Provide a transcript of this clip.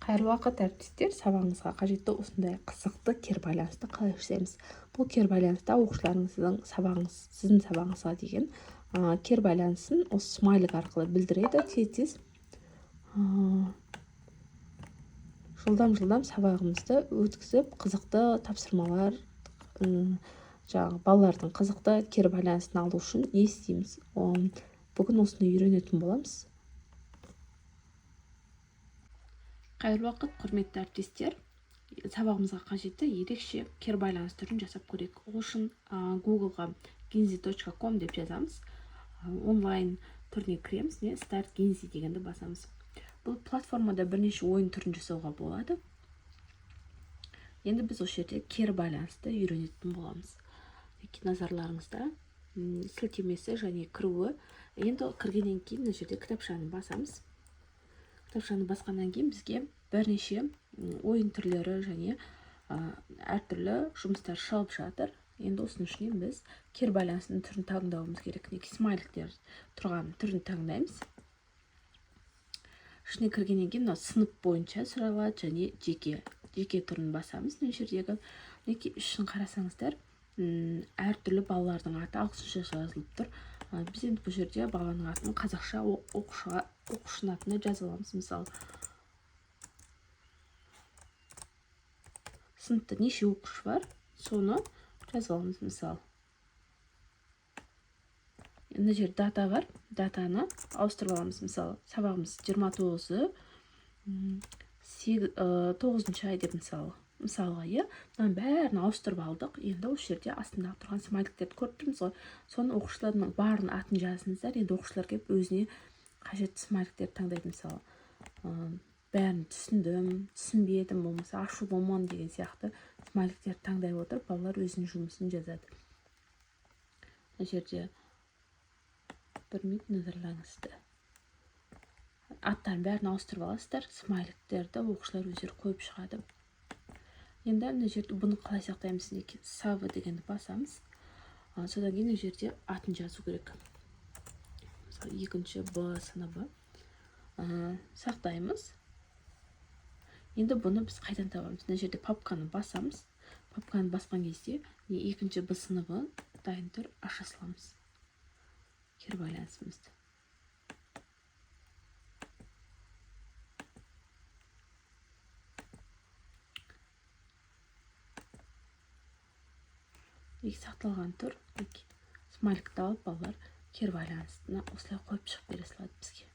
Қайырлы уақыт әріптестер, сабағыңызға қажетті осындай қызықты кері байланысты қалай жасаймыз? Бұл кері байланыста оқушыларыңыздың сіздің сабағыңызға деген кері байланысын осы смайлик арқылы білдіреді. Тез жылдам сабағымызды өткізіп, қызықты тапсырмалар, жаңағы балалардың қызықты кері байланысын алу үшін не істейміз? Бүгін осыны үйренетін боламыз. Қайырлы уақыт, құрметті әріптестер. Сабағымызға қажетті ерекше кері байланыс түрін жасап көрейік. Ол үшін Google-ға genzy.com деп жазамыз. Онлайн түріне кіреміз, Start Genzy дегенді басамыз. Бұл платформада бірнеше ойын түрін жасауға болады. Енді біз осы жерде кері байланысты үйренетін боламыз. Назарларыңызда сілтемесі және кіруі. Енді кіргеннен кейін мына жерде кітапшаны басамыз. Кітапшаны басқаннан кейін бізге бірнеше ойын түрлері және әртүрлі жұмыстар шығып жатыр. Енді осының ішінен біз кері байланысының түрін таңдауымыз керек. Смайликтер тұрған түрін таңдаймыз. Ішіне кіргеннен кейін сынып бойынша сұралады және жеке түрін басамыз. Мына жердегі үшін қарасаңыздар, әртүрлі балалардың аты ағылшынша жазылып тұр. Біз енді бұл жерде баланың атын қазақша оқушының атына жаза аламыз. Мысалы, сыныпта неше оқушы бар, соны жаза аламыз. Мысалы, мына жерде дата бар, датаны ауыстырып аламыз. Мысалы, сабағымыз 29-ы 9-шы ай деп мысалға, мынаның бәрін ауыстырып алдық. Енді осы жерде астындағы тұрған смайликтерді көріп тұрмыз ғой. Соны оқушылардың барын атын жазыңыздар. Енді оқушылар келіп өзіне қажетті смайликтерді таңдайды. Мысалы, бәрін түсіндім, түсінбедім, болмаса ашу болман деген сияқты смайликтерді таңдай отырып, балалар өзінің жұмысын жазады. Мына жерде бір минут назарларыңызды. Аттарын бәрін ауыстырып аласыздар, смайликтерді оқушылар өздері қойып шығады. Енді мына жерде бұны қалай сақтаймыз? Савы дегенді басамыз. Содан кейін мына жерде атын жазу керек. Мысалы, 2-ші Б сыныбы сақтаймыз. Енді бұны біз қайдан табамыз? Мына жерде папканы басамыз. Папканы басқан кезде 2-ші Б сыныбы дайын тұр, аша саламыз кері байланысымызды. Сақталған тұр. Смайликті алып, балалар кері байланысына осылай қойып шығып бере салады бізге.